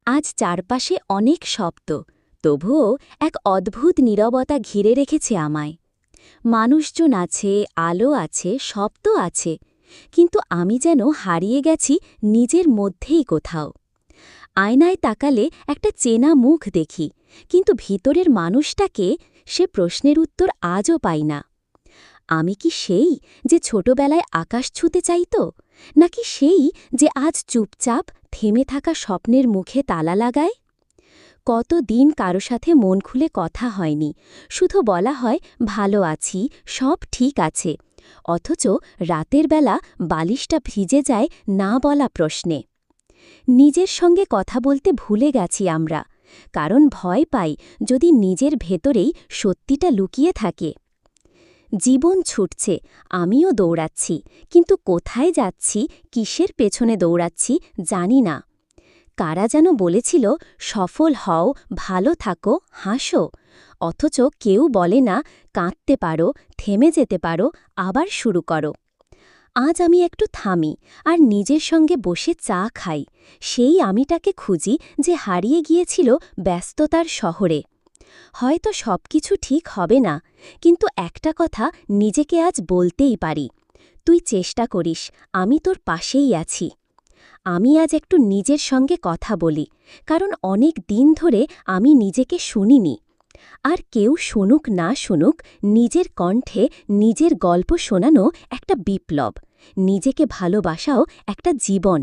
আজ চারপাশে অনেক শব্দ, তবুও এক অদ্ভুত নীরবতা ঘিরে রেখেছে আমায়। মানুষজন আছে, আলো আছে, শব্দ আছে, কিন্তু আমি যেন হারিয়ে গেছি নিজের মধ্যেই কোথাও। আয়নায় তাকালে একটা চেনা মুখ দেখি, কিন্তু ভিতরের মানুষটাকে, সে প্রশ্নের উত্তর আজও পাই না। আমি কি সেই যে ছোটবেলায় আকাশ ছুঁতে চাইত, নাকি সেই যে আজ চুপচাপ থেমে থাকা স্বপ্নের মুখে তালা লাগায়? কতদিন কারো সাথে মন খুলে কথা হয়নি, শুধু বলা হয় ভালো আছি, সব ঠিক আছে, অথচ রাতের বেলা বালিশটা ভিজে যায় না বলা প্রশ্নে। নিজের সঙ্গে কথা বলতে ভুলে গেছি আমরা, কারণ ভয় পাই যদি নিজের ভেতরেই সত্যিটা লুকিয়ে থাকে। জীবন ছুটছে, আমিও দৌড়াচ্ছি, কিন্তু কোথায় যাচ্ছি, কিসের পেছনে দৌড়াচ্ছি জানি না। কারা যেন বলেছিল, সফল হও, ভালো থাকো, হাসো, অথচ কেউ বলে না, কাঁদতে পারো, থেমে যেতে পারো, আবার শুরু করো। আজ আমি একটু থামি আর নিজের সঙ্গে বসে চা খাই, সেই আমিটাকে খুঁজি যে হারিয়ে গিয়েছিল ব্যস্ততার শহরে। হয়তো সবকিছু ঠিক হবে না, কিন্তু একটা কথা নিজেকে আজ বলতেই পারি, তুই চেষ্টা করিস, আমি তোর পাশেই আছি। আমি আজ একটু নিজের সঙ্গে কথা বলি, কারণ অনেক দিন ধরে আমি নিজেকে শুনিনি। আর কেউ শুনুক না শুনুক, নিজের কণ্ঠে নিজের গল্প শোনানো একটা বিপ্লব, নিজেকে ভালোবাসাও একটা জীবন।